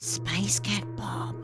Spacecat Bob.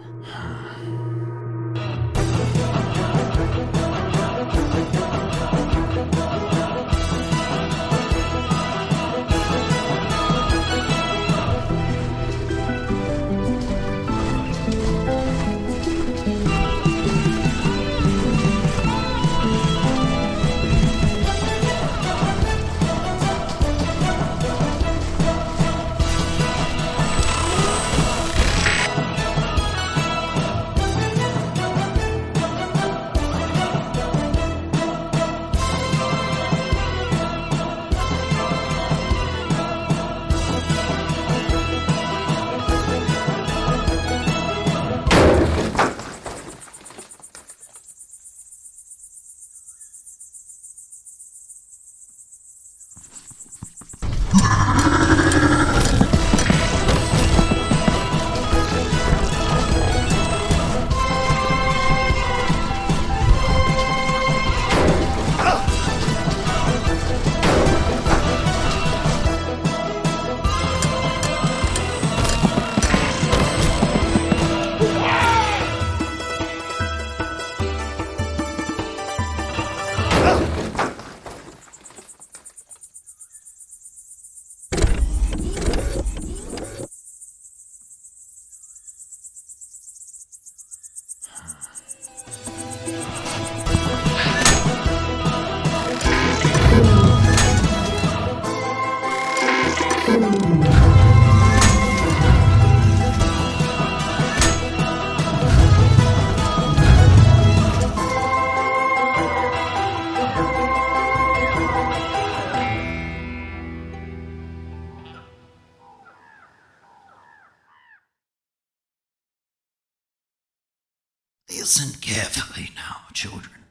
Listen carefully now, children.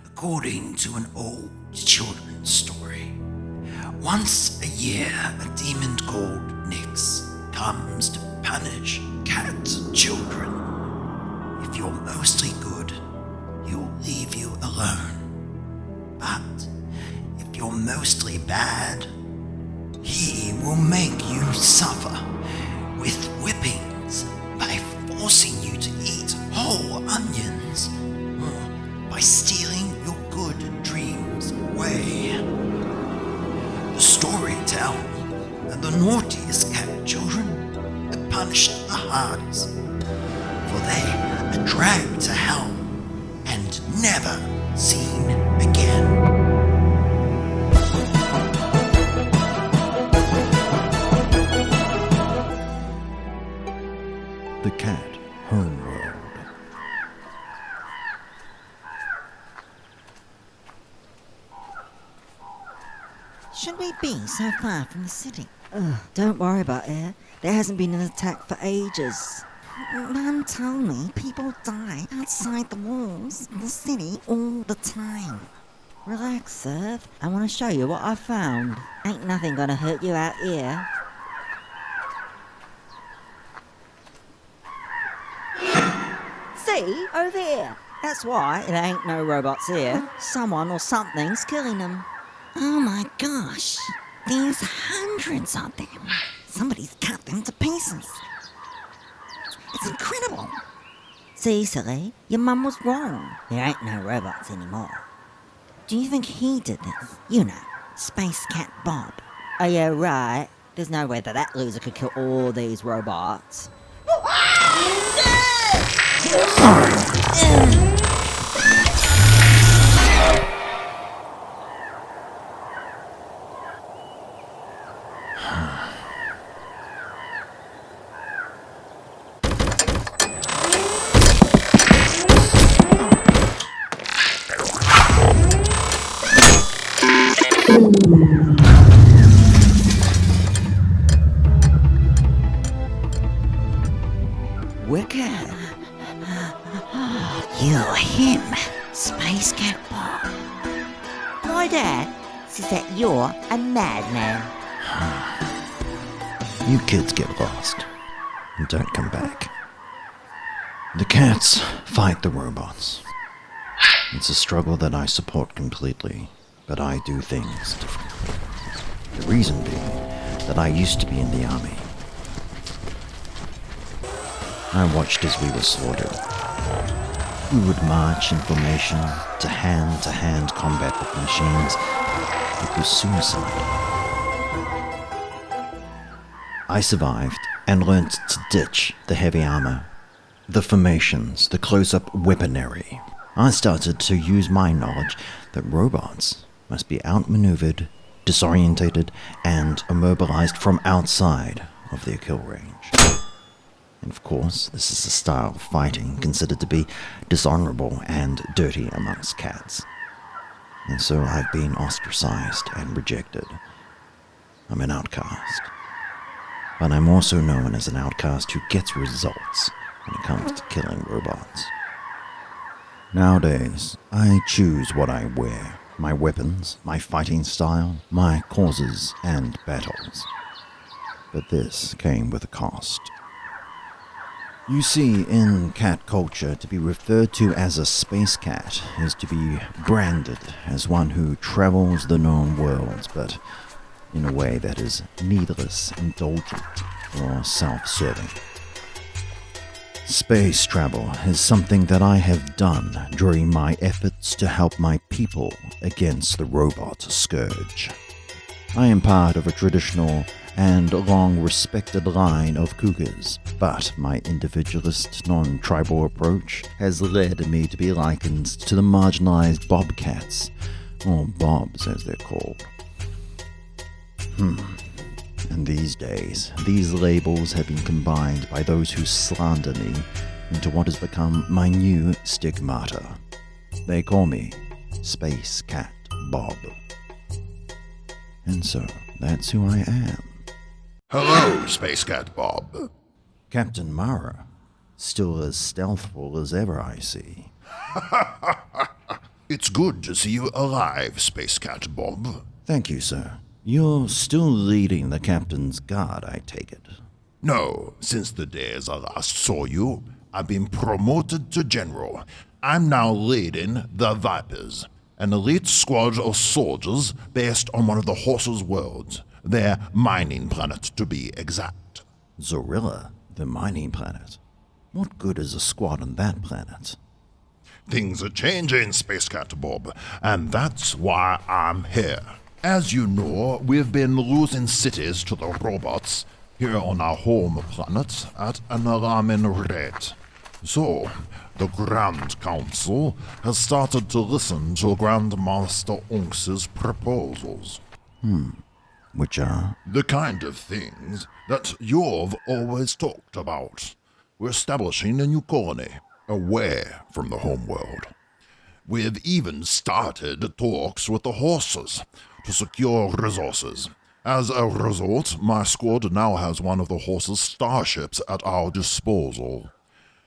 According to an old children's story, once a year a demon called Nyx comes to punish cat children. If you're mostly good, he'll leave you alone. But if you're mostly bad, he will make you suffer with whippings by forcing you to eat whole onions or by stealing your good dreams away. The story tells that the naughtiest cat children are punished the hardest, for they are dragged to hell and never seen again. The Cat Homeworld. Should we be so far from the city? Don't worry about it. There hasn't been an attack for ages. Mum told me people die outside the walls of the city all the time. Relax, Seth. I want to show you what I found. Ain't nothing gonna hurt you out here. See? Over there. That's why it ain't no robots here. Someone or something's killing them. Oh my gosh. There's hundreds of them. Somebody's cut them to pieces. It's incredible. See, silly, your mum was wrong. There ain't no robots anymore. Do you think he did this? You know, Spacecat Bob. Oh yeah, right. There's no way that loser could kill all these robots. Wicked. You're him, Spacecat Bob. My dad says that you're a madman. You kids get lost and don't come back. The cats fight the robots. It's a struggle that I support completely, but I do things differently. The reason being that I used to be in the army. I watched as we were slaughtered. We would march in formation to hand combat with machines. It was suicide. I survived and learnt to ditch the heavy armor, the formations, the close-up weaponry. I started to use my knowledge that robots must be outmaneuvered, disorientated, and immobilized from outside of their kill range. And of course, this is a style of fighting considered to be dishonorable and dirty amongst cats. And so I've been ostracized and rejected. I'm an outcast. But I'm also known as an outcast who gets results when it comes to killing robots. Nowadays, I choose what I wear, my weapons, my fighting style, my causes and battles. But this came with a cost. You see, in cat culture, to be referred to as a space cat is to be branded as one who travels the known worlds, but in a way that is needless, indulgent, or self-serving. Space travel is something that I have done during my efforts to help my people against the robot scourge. I am part of a traditional and long-respected line of cougars, but my individualist, non-tribal approach has led me to be likened to the marginalized bobcats, or bobs as they're called. And these days, these labels have been combined by those who slander me into what has become my new stigmata. They call me Spacecat Bob. And so, that's who I am. Hello, Spacecat Bob. Captain Mara, still as stealthful as ever, I see. It's good to see you alive, Spacecat Bob. Thank you, sir. You're still leading the captain's guard, I take it. No, since the days I last saw you, I've been promoted to general. I'm now leading the Vipers, an elite squad of soldiers based on one of the horses' worlds, their mining planet to be exact. Zorilla, the mining planet. What good is a squad on that planet? Things are changing, Spacecat Bob, and that's why I'm here. As you know, we've been losing cities to the robots here on our home planet at an alarming rate. So, the Grand Council has started to listen to Grandmaster Unx's proposals. Which are? The kind of things that you've always talked about. We're establishing a new colony, away from the homeworld. We've even started talks with the horses to secure resources. As a result, my squad now has one of the horses' starships at our disposal.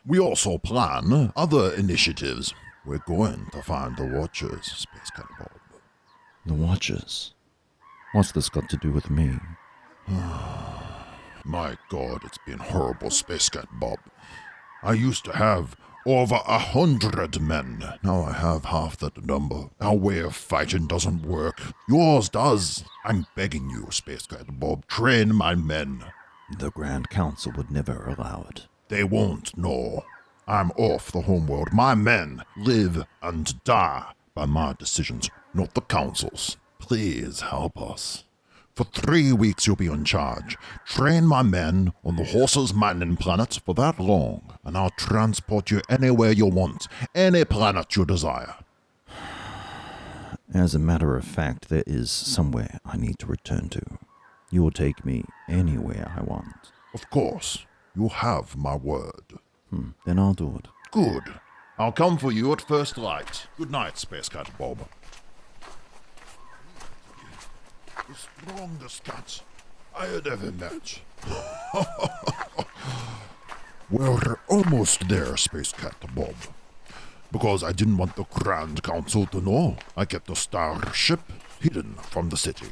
We also plan other initiatives. We're going to find the Watchers, Spacecat Bob. The Watchers? What's this got to do with me? My God, it's been horrible, Spacecat Bob. I used to have over 100 men. Now I have half that number. Our way of fighting doesn't work. Yours does. I'm begging you, Spacecat Bob, train my men. The Grand Council would never allow it. They won't know. I'm off the homeworld. My men live and die by my decisions, not the Council's. Please help us. For 3 weeks you'll be in charge. Train my men on the horses' mining planet for that long, and I'll transport you anywhere you want, any planet you desire. As a matter of fact, there is somewhere I need to return to. You will take me anywhere I want. Of course, you have my word. Then I'll do it. Good. I'll come for you at first light. Good night, Spacecat Bob. The strongest cat I had ever met. We're almost there, Spacecat Bob. Because I didn't want the Grand Council to know, I kept the starship hidden from the city.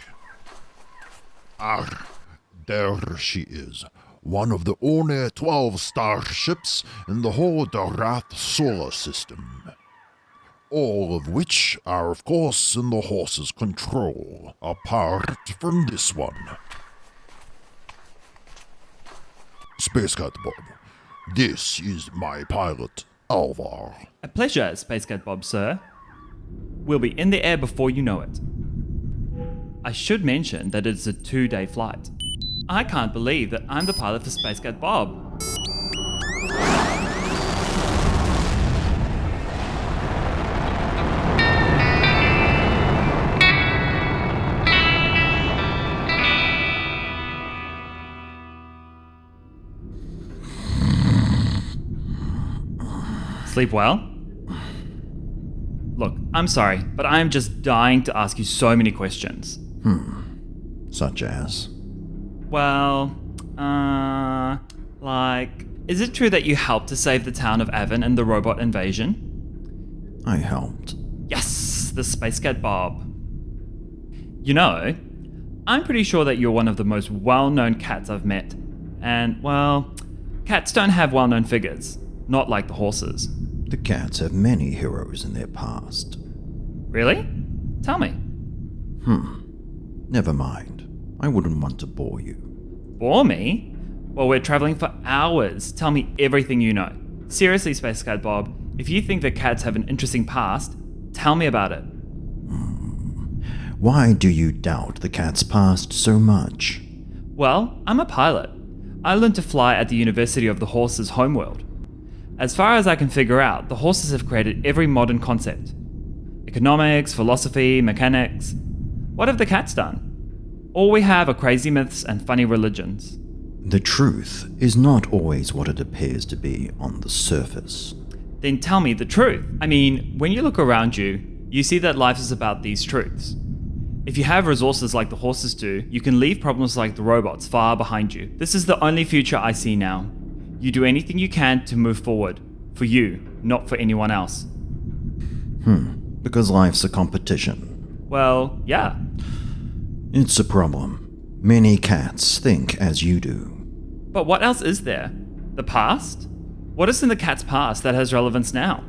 There she is. One of the only 12 starships in the whole Darath solar system. All of which are, of course, in the horse's control, apart from this one. Spacecat Bob, This is my pilot, Alvar. A pleasure, Spacecat Bob, sir. We'll be in the air before you know it. I should mention that it's a 2-day flight. I can't believe that I'm the pilot for Spacecat Bob. Sleep well? Look, I'm sorry, but I am just dying to ask you so many questions. Such as? Well, is it true that you helped to save the town of Avon in the robot invasion? I helped. Yes, the Spacecat Bob. You know, I'm pretty sure that you're one of the most well-known cats I've met. And, well, cats don't have well-known figures, not like the horses. The cats have many heroes in their past. Really? Tell me. Never mind. I wouldn't want to bore you. Bore me? Well, we're traveling for hours. Tell me everything you know. Seriously, Spacecat Bob, if you think that cats have an interesting past, tell me about it. Why do you doubt the cat's past so much? Well, I'm a pilot. I learned to fly at the University of the Horse's homeworld. As far as I can figure out, the horses have created every modern concept. Economics, philosophy, mechanics. What have the cats done? All we have are crazy myths and funny religions. The truth is not always what it appears to be on the surface. Then tell me the truth. I mean, when you look around you, you see that life is about these truths. If you have resources like the horses do, you can leave problems like the robots far behind you. This is the only future I see now. You do anything you can to move forward. For you, not for anyone else. Because life's a competition. Well, yeah. It's a problem. Many cats think as you do. But what else is there? The past? What is in the cat's past that has relevance now?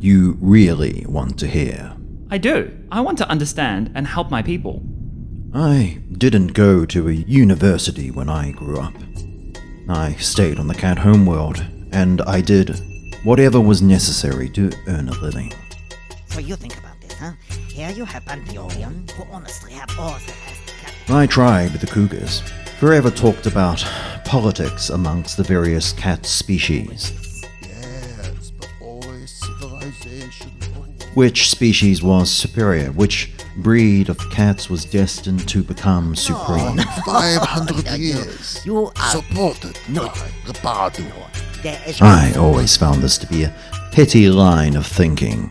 You really want to hear. I do. I want to understand and help my people. I didn't go to a university when I grew up. I stayed on the cat homeworld, and I did whatever was necessary to earn a living. So you think about this, huh? Here you have Pantheon, who honestly have all the best cat. My tribe, the Cougars, forever talked about politics amongst the various cat species. Yes, but always civilization. Which species was superior? Which breed of cats was destined to become supreme? 500 years. You are Supported No. by the Badu. there is I always found this to be a petty line of thinking.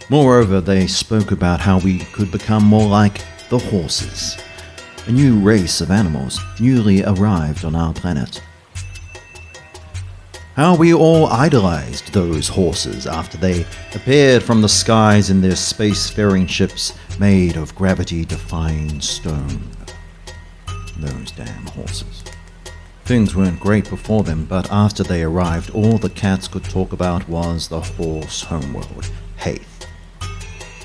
Moreover, they spoke about how we could become more like the horses, a new race of animals newly arrived on our planet. How we all idolized those horses after they appeared from the skies in their spacefaring ships made of gravity-defying stone. Those damn horses. Things weren't great before them, but after they arrived, all the cats could talk about was the horse homeworld, Haith.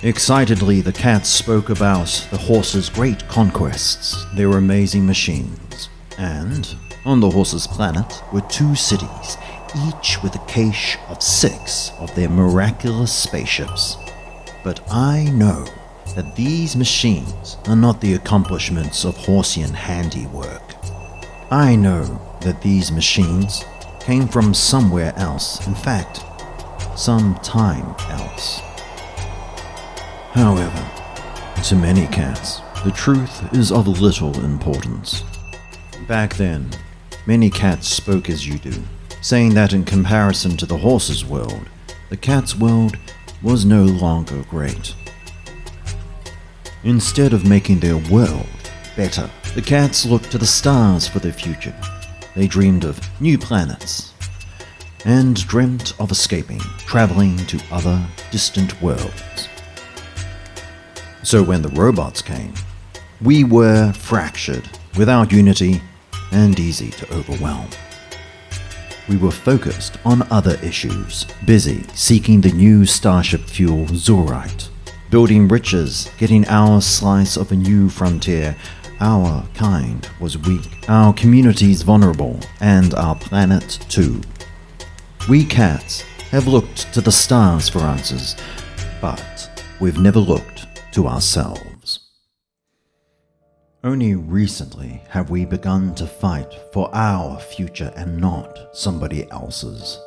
Excitedly, the cats spoke about the horses' great conquests, their amazing machines. And on the horses' planet were 2 cities, each with a cache of 6 of their miraculous spaceships. But I know that these machines are not the accomplishments of Horsian handiwork. I know that these machines came from somewhere else, in fact, some time else. However, to many cats, the truth is of little importance. Back then, many cats spoke as you do, saying that in comparison to the horse's world, the cat's world was no longer great. Instead of making their world better, the cats looked to the stars for their future. They dreamed of new planets, and dreamt of escaping, traveling to other distant worlds. So when the robots came, we were fractured, without unity, and easy to overwhelm. We were focused on other issues, busy seeking the new starship fuel Zorite, building riches, getting our slice of a new frontier, Our kind was weak, our communities vulnerable, and our planet too. We cats have looked to the stars for answers, but we've never looked to ourselves. Only recently have we begun to fight for our future and not somebody else's.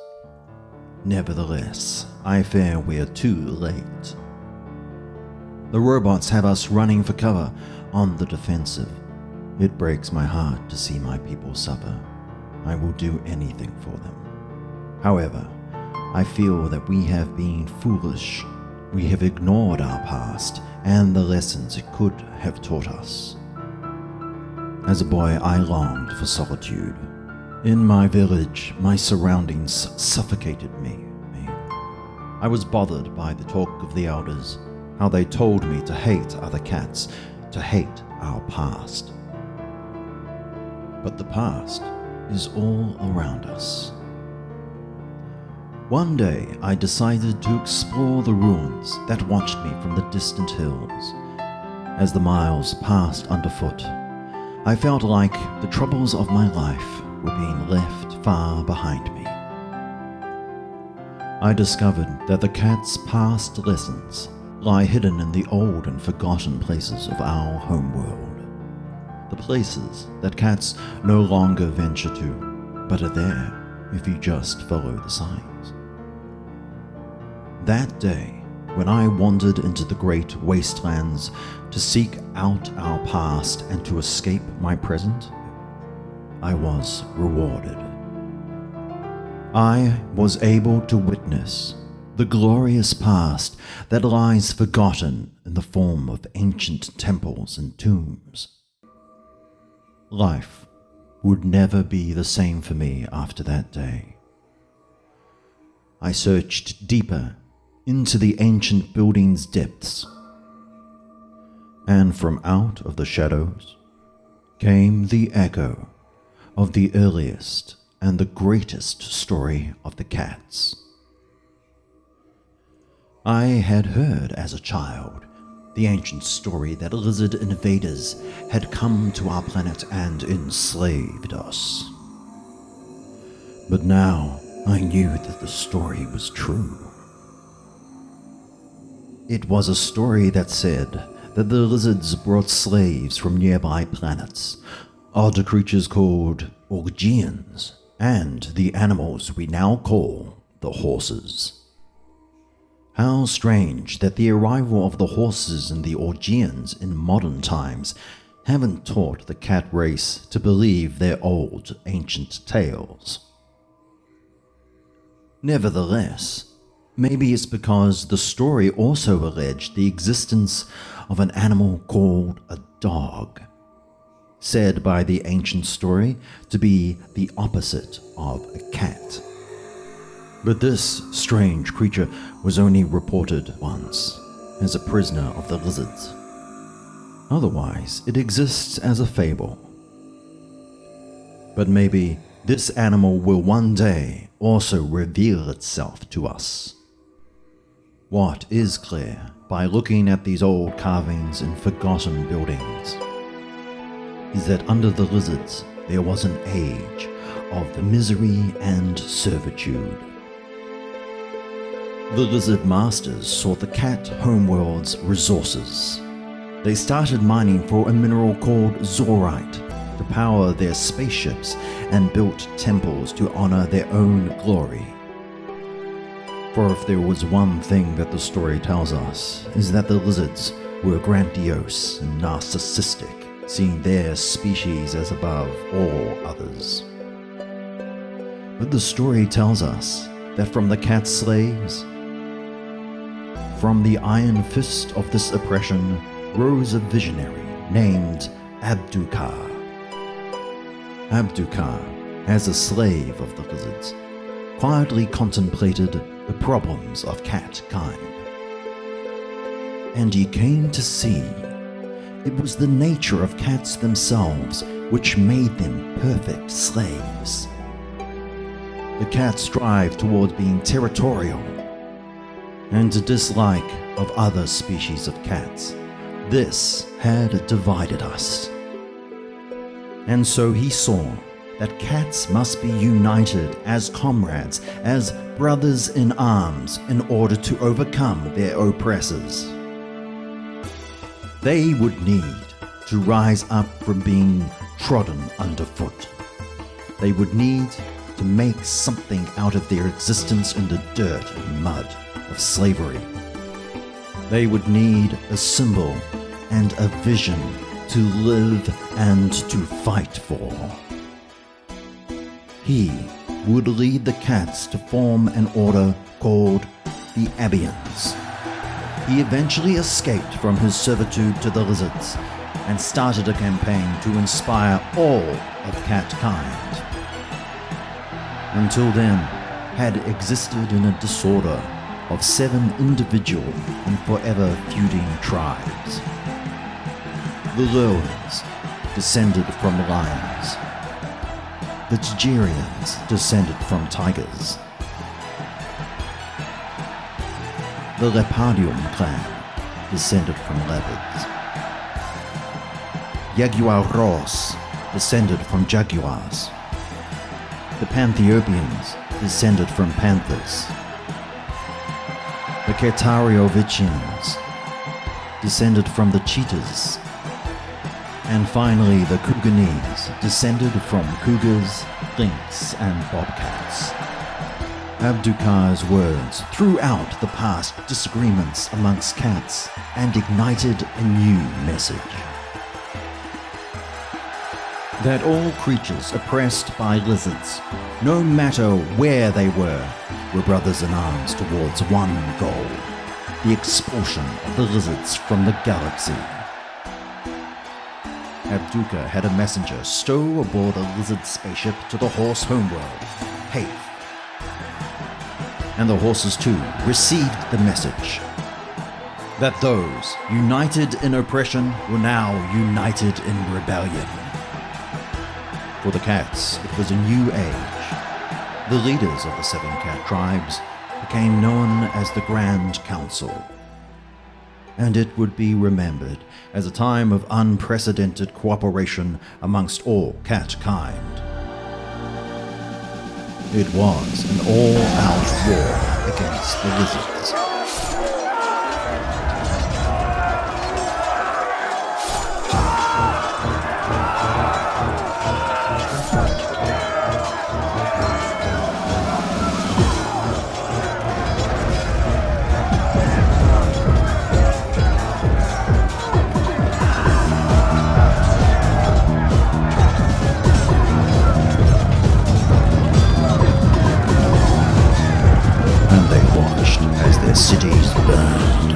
Nevertheless, I fear we're too late. The robots have us running for cover on the defensive. It breaks my heart to see my people suffer. I will do anything for them. However, I feel that we have been foolish. We have ignored our past and the lessons it could have taught us. As a boy, I longed for solitude. In my village, my surroundings suffocated me. I was bothered by the talk of the elders, how they told me to hate other cats, to hate our past. But the past is all around us. One day, I decided to explore the ruins that watched me from the distant hills. As the miles passed underfoot, I felt like the troubles of my life were being left far behind me. I discovered that the cat's past lessons lie hidden in the old and forgotten places of our homeworld. The places that cats no longer venture to, but are there if you just follow the signs. That day, when I wandered into the great wastelands to seek out our past and to escape my present, I was rewarded. I was able to witness the glorious past that lies forgotten in the form of ancient temples and tombs. Life would never be the same for me after that day. I searched deeper into the ancient building's depths, and from out of the shadows came the echo of the earliest and the greatest story of the cats. I had heard as a child the ancient story that lizard invaders had come to our planet and enslaved us. But now I knew that the story was true. It was a story that said that the lizards brought slaves from nearby planets, odd creatures called Augeans, and the animals we now call the horses. How strange that the arrival of the horses and the Augeans in modern times haven't taught the cat race to believe their old ancient tales. Nevertheless, maybe it's because the story also alleged the existence of an animal called a dog, said by the ancient story to be the opposite of a cat. But this strange creature was only reported once, as a prisoner of the lizards. Otherwise, it exists as a fable. But maybe this animal will one day also reveal itself to us. What is clear by looking at these old carvings in forgotten buildings is that under the lizards there was an age of misery and servitude. The lizard masters sought the cat homeworld's resources. They started mining for a mineral called zorite to power their spaceships and built temples to honor their own glory. For if there was one thing that the story tells us, is that the lizards were grandiose and narcissistic, seeing their species as above all others. But the story tells us that from the cat slaves, from the iron fist of this oppression, rose a visionary named Abdukar. Abdukar, as a slave of the lizards, quietly contemplated the problems of catkind. And he came to see it was the nature of cats themselves which made them perfect slaves. The cats strive towards being territorial and a dislike of other species of cats. This had divided us. And so he saw that cats must be united as comrades, as brothers in arms, in order to overcome their oppressors. They would need to rise up from being trodden underfoot. They would need to make something out of their existence in the dirt and mud of slavery. They would need a symbol and a vision to live and to fight for. He would lead the cats to form an order called the Abians. He eventually escaped from his servitude to the lizards and started a campaign to inspire all of catkind. Until then, had existed in a disorder of 7 individual and forever feuding tribes. The Lowlands descended from lions. The Tagerians descended from tigers. The Lepardium clan descended from leopards. Jaguaros descended from jaguars. The Pantheopians descended from panthers. The Ketariovichians descended from the cheetahs. And finally, the Kuganese descended from cougars, lynx, and bobcats. Abdukar's words threw out the past disagreements amongst cats and ignited a new message. That all creatures oppressed by lizards, no matter where they were brothers in arms towards one goal: the expulsion of the lizards from the galaxy. Abduka had a messenger stow aboard a lizard spaceship to the horse homeworld, Haith. And the horses too received the message that those united in oppression were now united in rebellion. For the cats, it was a new age. The leaders of the 7 cat tribes became known as the Grand Council, and it would be remembered as a time of unprecedented cooperation amongst all cat kind. It was an all-out war against the lizards. Cities burned.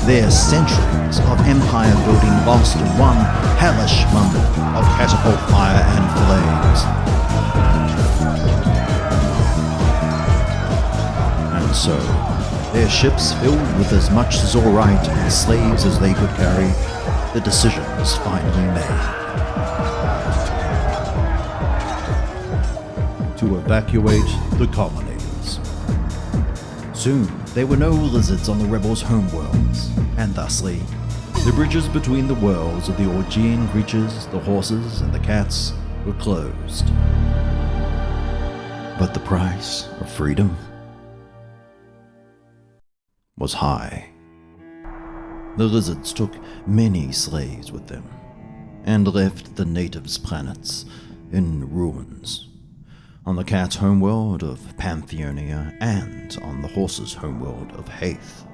Their centuries of empire building lost in one hellish moment of catapult fire and flames. And so, their ships filled with as much Zorite and slaves as they could carry, the decision was finally made. To evacuate the colonies. Soon, there were no lizards on the rebels' homeworlds, and thusly, the bridges between the worlds of the Augean creatures, the horses, and the cats were closed. But the price of freedom was high. The lizards took many slaves with them, and left the natives' planets in ruins. On the cat's homeworld of Pantheonia, and on the horse's homeworld of Haith.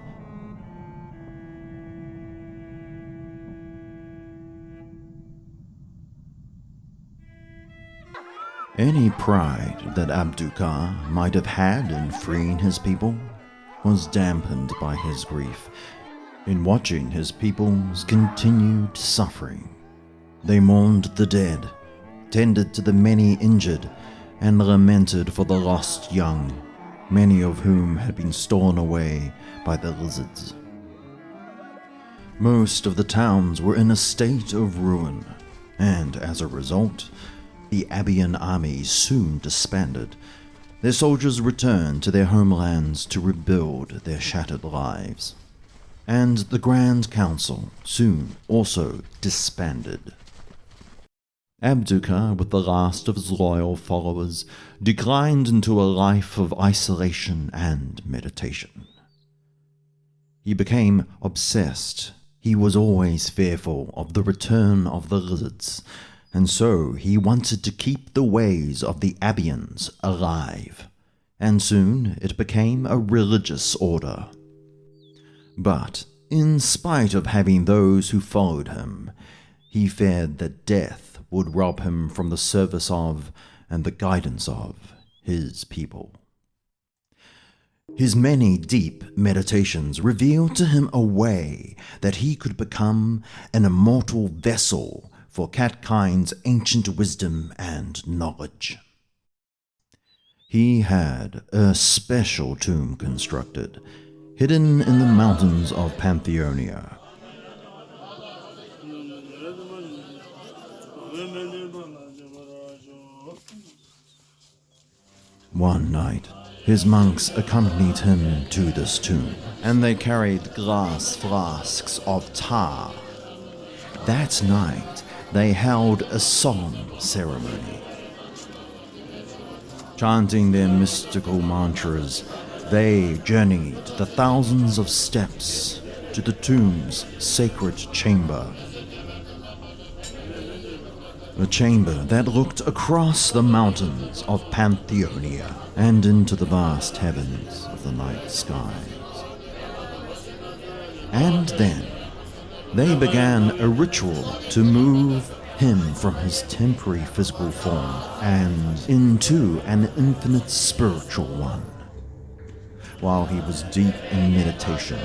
Any pride that Abdukar might have had in freeing his people was dampened by his grief in watching his people's continued suffering. They mourned the dead, tended to the many injured, and lamented for the lost young, many of whom had been stolen away by the lizards. Most of the towns were in a state of ruin, and as a result, the Abian army soon disbanded. Their soldiers returned to their homelands to rebuild their shattered lives. And the Grand Council soon also disbanded. Abdu'l, with the last of his loyal followers, declined into a life of isolation and meditation. He became obsessed. He was always fearful of the return of the lizards, and so he wanted to keep the ways of the Abians alive, and soon it became a religious order. But, in spite of having those who followed him, he feared that death would rob him from the service of and the guidance of his people. His many deep meditations revealed to him a way that he could become an immortal vessel for catkind's ancient wisdom and knowledge. He had a special tomb constructed, hidden in the mountains of Pantheonia. One night, his monks accompanied him to this tomb, and they carried glass flasks of tar. That night, they held a solemn ceremony. Chanting their mystical mantras, they journeyed the thousands of steps to the tomb's sacred chamber. A chamber that looked across the mountains of Pantheonia and into the vast heavens of the night skies. And then they began a ritual to move him from his temporary physical form and into an infinite spiritual one. While he was deep in meditation,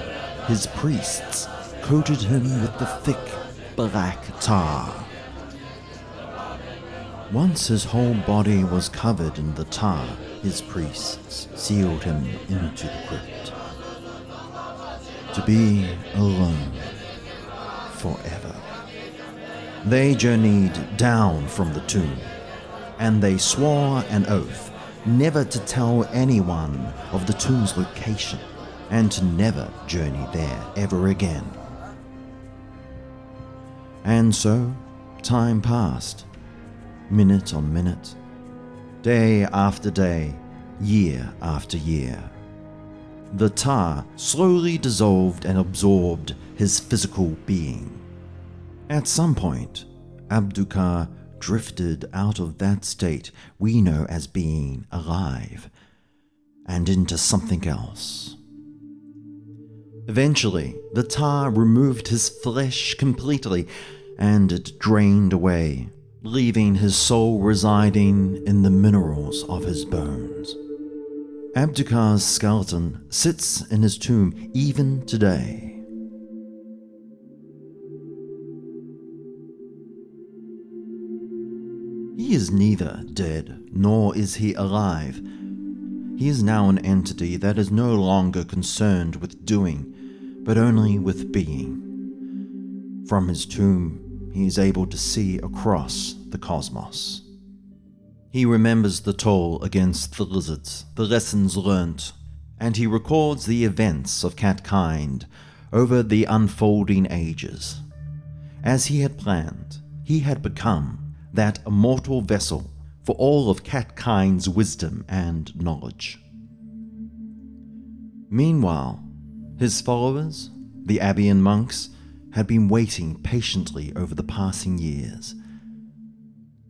his priests coated him with the thick black tar. Once his whole body was covered in the tar, his priests sealed him into the crypt, to be alone forever. They journeyed down from the tomb, and they swore an oath never to tell anyone of the tomb's location, and to never journey there ever again. And so, time passed. Minute on minute, day after day, year after year. The tar slowly dissolved and absorbed his physical being. At some point, Abdu'l drifted out of that state we know as being alive, and into something else. Eventually, the tar removed his flesh completely, and it drained away, leaving his soul residing in the minerals of his bones. Abdu'l's skeleton sits in his tomb even today. He is neither dead nor is he alive. He is now an entity that is no longer concerned with doing, but only with being. From his tomb, he is able to see across the cosmos. He remembers the toll against the lizards, the lessons learnt, and he records the events of catkind over the unfolding ages. As he had planned, he had become that immortal vessel for all of catkind's wisdom and knowledge. Meanwhile, his followers, the Abian monks, had been waiting patiently over the passing years,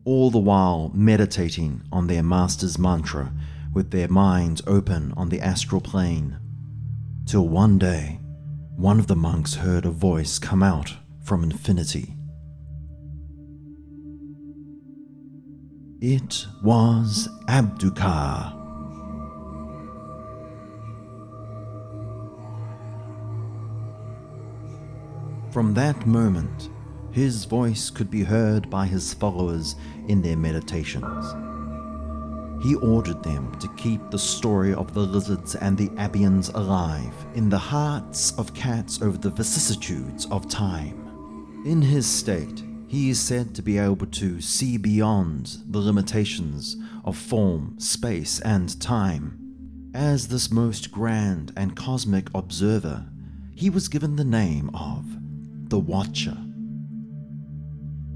all the while meditating on their master's mantra with their minds open on the astral plane, till one day, one of the monks heard a voice come out from infinity. It was Abdu'l. From that moment, his voice could be heard by his followers in their meditations. He ordered them to keep the story of the lizards and the Abians alive in the hearts of cats over the vicissitudes of time. In his state, he is said to be able to see beyond the limitations of form, space, and time. As this most grand and cosmic observer, he was given the name of the Watcher.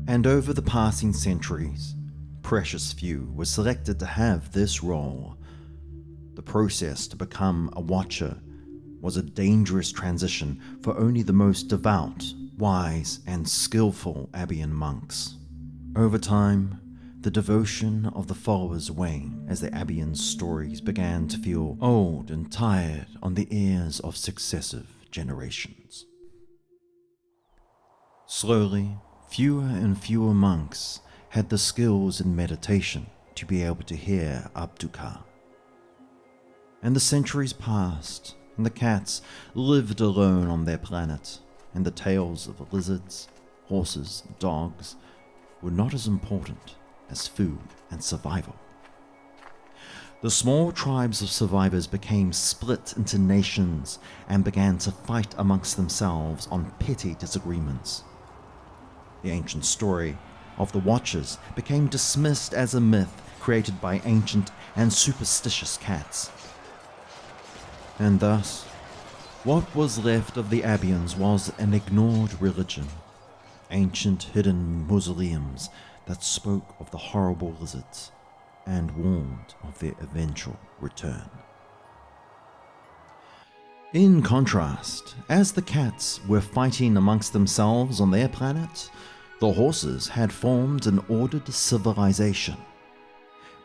And over the passing centuries, precious few were selected to have this role. The process to become a watcher was a dangerous transition for only the most devout, wise, and skillful Abian monks. Over time, the devotion of the followers waned as the Abian stories began to feel old and tired on the ears of successive generations. Slowly, fewer and fewer monks had the skills in meditation to be able to hear Abdu'l. And the centuries passed, and the cats lived alone on their planet, and the tales of lizards, horses, dogs were not as important as food and survival. The small tribes of survivors became split into nations and began to fight amongst themselves on petty disagreements. The ancient story of the Watchers became dismissed as a myth created by ancient and superstitious cats. And thus, what was left of the Abians was an ignored religion, ancient hidden mausoleums that spoke of the horrible lizards and warned of their eventual return. In contrast, as the cats were fighting amongst themselves on their planet, the horses had formed an ordered civilization.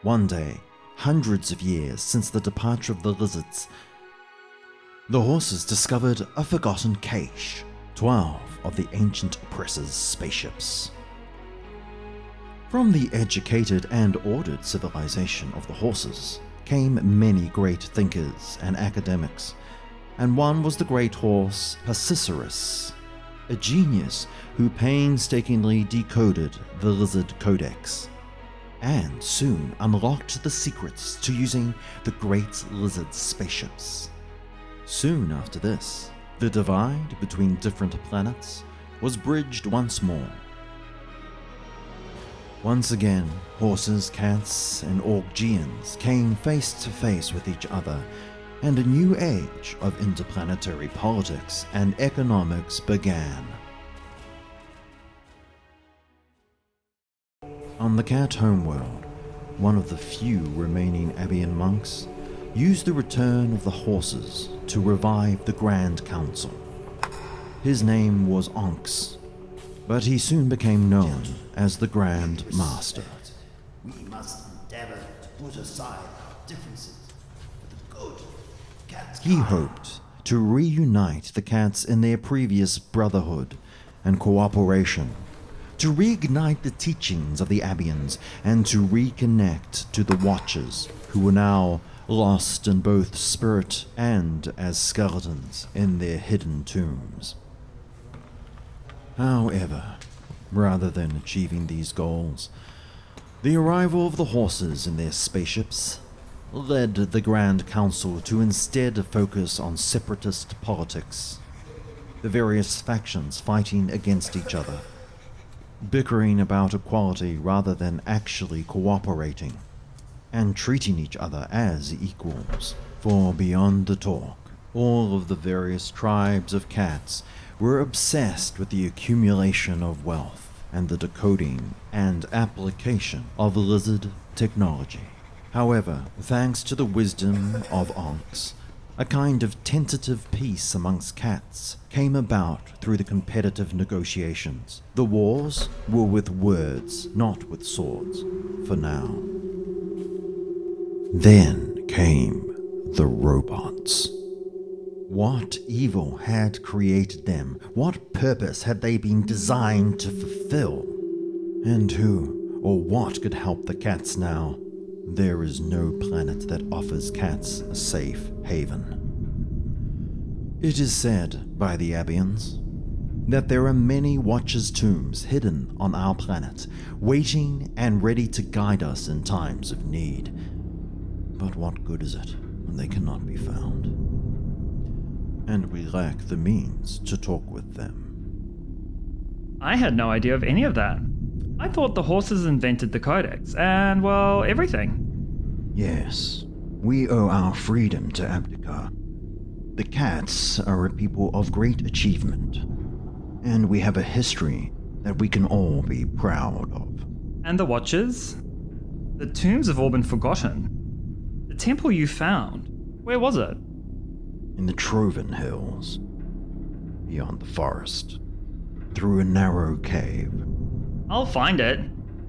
One day, hundreds of years since the departure of the lizards, the horses discovered a forgotten cache, 12 of the ancient oppressors' spaceships. From the educated and ordered civilization of the horses came many great thinkers and academics, and one was the great horse Pachyceres, a genius who painstakingly decoded the Lizard Codex, and soon unlocked the secrets to using the great lizard spaceships. Soon after this, the divide between different planets was bridged once more. Once again, horses, cats, and Orggians came face to face with each other, and a new age of interplanetary politics and economics began. On the cat homeworld, one of the few remaining Abian monks used the return of the horses to revive the Grand Council. His name was Onks, but he soon became known as the Grand Master. We must endeavor to put aside our differences for the good of cat's He hoped to reunite the cats in their previous brotherhood and cooperation, to reignite the teachings of the Abians, and to reconnect to the Watchers, who were now lost in both spirit and as skeletons in their hidden tombs. However, rather than achieving these goals, the arrival of the horses in their spaceships led the Grand Council to instead focus on separatist politics, the various factions fighting against each other, bickering about equality rather than actually cooperating, and treating each other as equals. For beyond the talk, all of the various tribes of cats were obsessed with the accumulation of wealth and the decoding and application of lizard technology. However, thanks to the wisdom of Onks, a kind of tentative peace amongst cats came about through the competitive negotiations. The wars were with words, not with swords, for now. Then came the robots. What evil had created them? What purpose had they been designed to fulfill? And who or what could help the cats now? There is no planet that offers cats a safe haven. It is said by the Abians that there are many Watchers' tombs hidden on our planet, waiting and ready to guide us in times of need. But what good is it when they cannot be found? And we lack the means to talk with them. I had no idea of any of that. I thought the horses invented the codex, and, well, everything. Yes, we owe our freedom to Abdu'l. The cats are a people of great achievement, and we have a history that we can all be proud of. And the Watchers? The tombs have all been forgotten. The temple you found, where was it? In the Troven Hills, beyond the forest, through a narrow cave. I'll find it.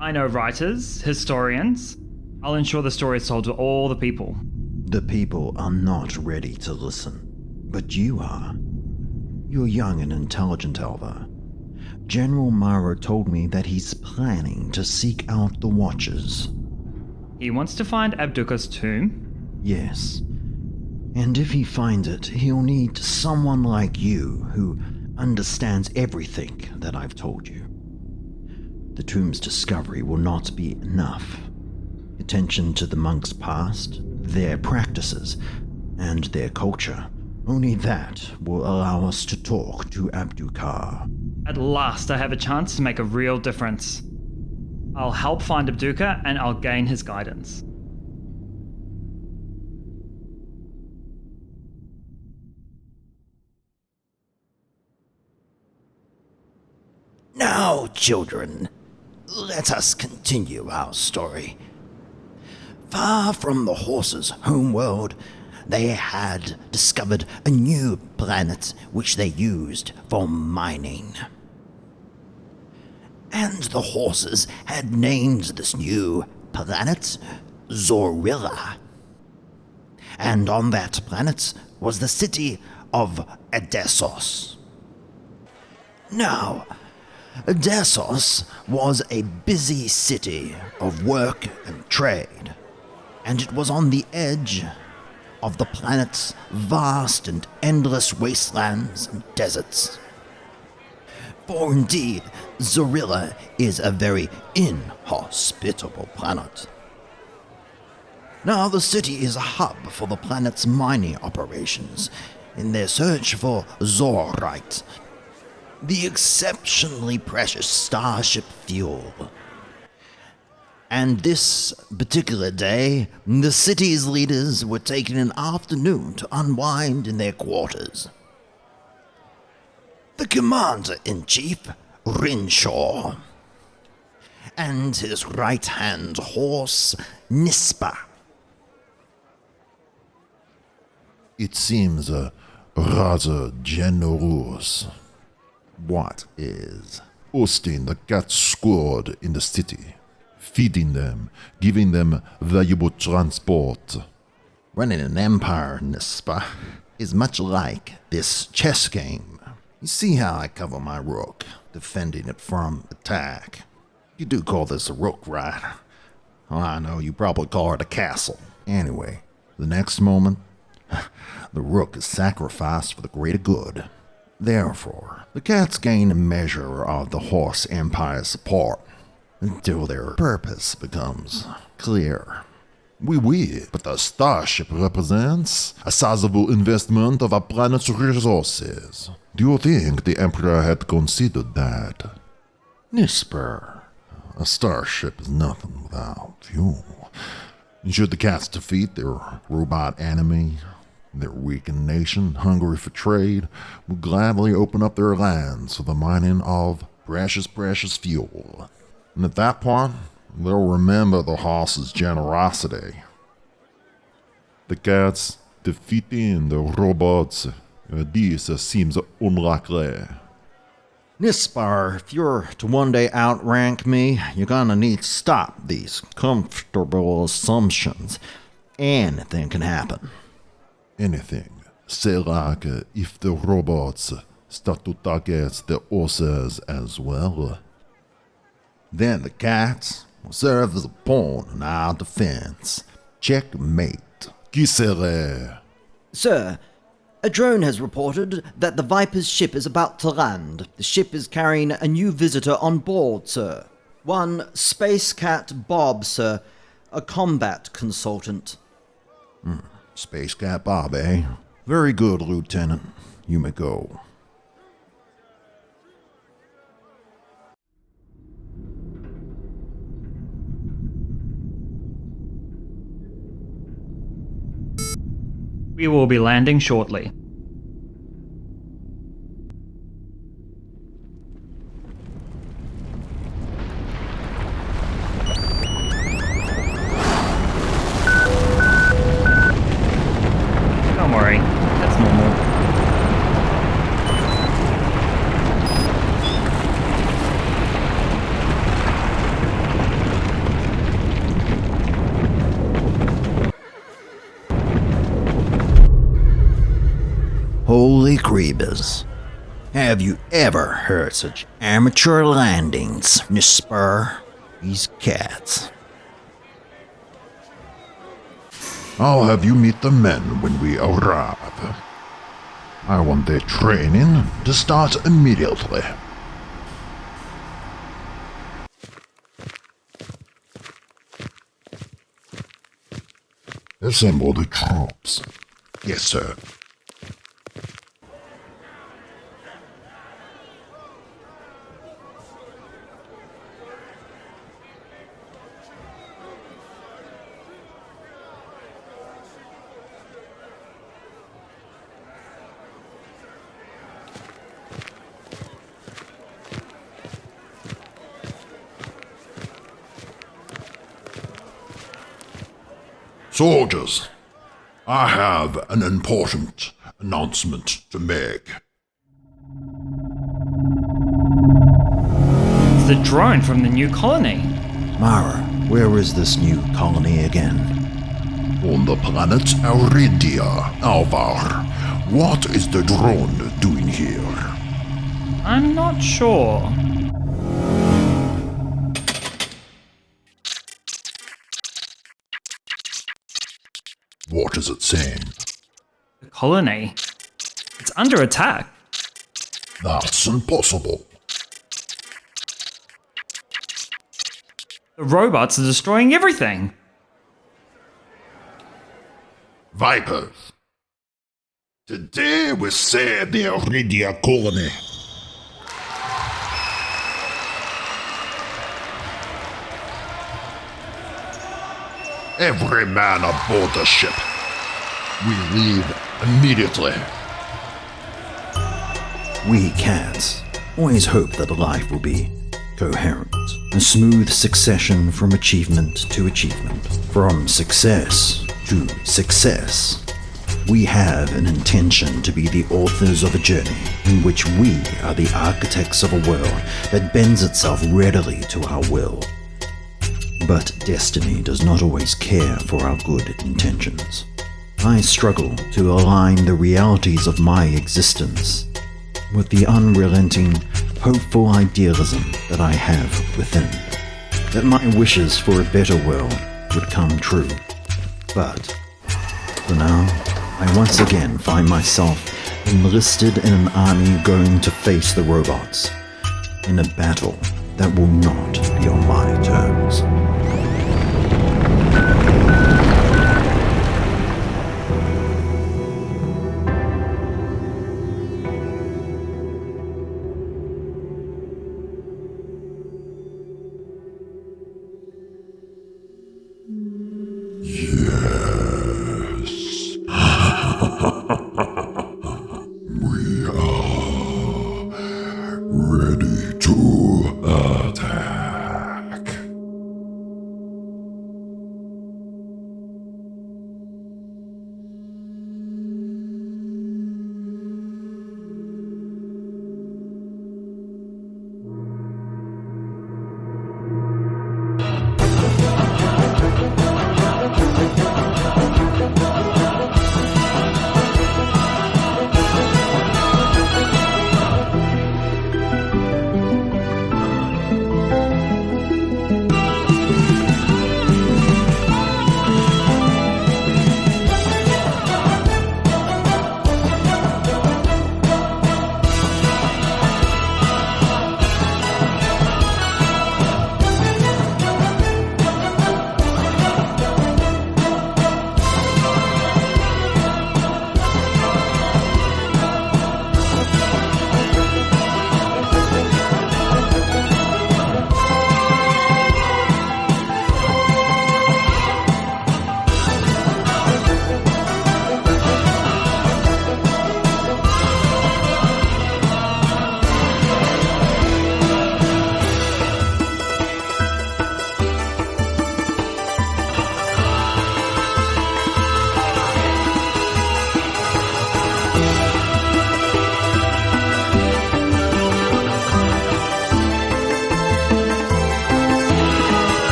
I know writers, historians. I'll ensure the story is told to all the people. The people are not ready to listen, but you are. You're young and intelligent, Alva. General Mara told me that he's planning to seek out the Watchers. He wants to find Abduka's tomb? Yes. And if he finds it, he'll need someone like you who understands everything that I've told you. The tomb's discovery will not be enough. Attention to the monks' past, their practices, and their culture. Only that will allow us to talk to Abduka. At last I have a chance to make a real difference. I'll help find Abduka and I'll gain his guidance. Now, children, let us continue our story. Far from the horses' homeworld, they had discovered a new planet which they used for mining. And the horses had named this new planet Zorilla. And on that planet was the city of Edessos. Now, Edessos was a busy city of work and trade, and it was on the edge of the planet's vast and endless wastelands and deserts. For indeed, Zorilla is a very inhospitable planet. Now the city is a hub for the planet's mining operations in their search for Zorite, the exceptionally precious starship fuel. And this particular day, the city's leaders were taking an afternoon to unwind in their quarters. The commander-in-chief, Rinshaw, and his right-hand horse, Nispa. It seems rather generous. What is? Hosting the cat squad in the city, feeding them, giving them valuable transport. Running an empire, Nispa, is much like this chess game. You see how I cover my rook, defending it from attack. You do call this a rook, right? Oh, I know, you probably call it a castle. Anyway, the next moment, the rook is sacrificed for the greater good. Therefore, the cats gain a measure of the horse empire's support until their purpose becomes clear. Oui, but the starship represents a sizable investment of our planet's resources. Do you think the Emperor had considered that? Nisper, A starship is nothing without fuel. And should the cats defeat their robot enemy, their weakened nation, hungry for trade, will gladly open up their lands for the mining of precious fuel. And at that point, they'll remember the horse's generosity. The cats defeating the robots, this seems unlikely. Nispar, if you're to one day outrank me, you're gonna need to stop these comfortable assumptions. Anything can happen. Anything. Say like if the robots start to target the horses as well. Then the cats will serve as a pawn in our defense. Checkmate. Qui serait? Sir, a drone has reported that the Viper's ship is about to land. The ship is carrying a new visitor on board, sir. One Spacecat Bob, sir. A combat consultant. Spacecat Bob, eh? Very good, Lieutenant. You may go. We will be landing shortly. Holy creepers. Have you ever heard such amateur landings, Nisper? These cats. I'll have you meet the men when we arrive. I want their training to start immediately. Assemble the troops. Yes, sir. Soldiers, I have an important announcement to make. It's the drone from the new colony. Mara, where is this new colony again? On the planet Auridia, Alvar. What is the drone doing here? I'm not sure. What is it saying? The colony. It's under attack. That's impossible. The robots are destroying everything. Vipers. Today we save the Auridia colony. Every man aboard the ship. We leave immediately. We cats always hope that life will be coherent, a smooth succession from achievement to achievement, from success to success. We have an intention to be the authors of a journey in which we are the architects of a world that bends itself readily to our will. But destiny does not always care for our good intentions. I struggle to align the realities of my existence with the unrelenting, hopeful idealism that I have within, that my wishes for a better world would come true. But, for now, I once again find myself enlisted in an army going to face the robots, in a battle that will not be on my terms.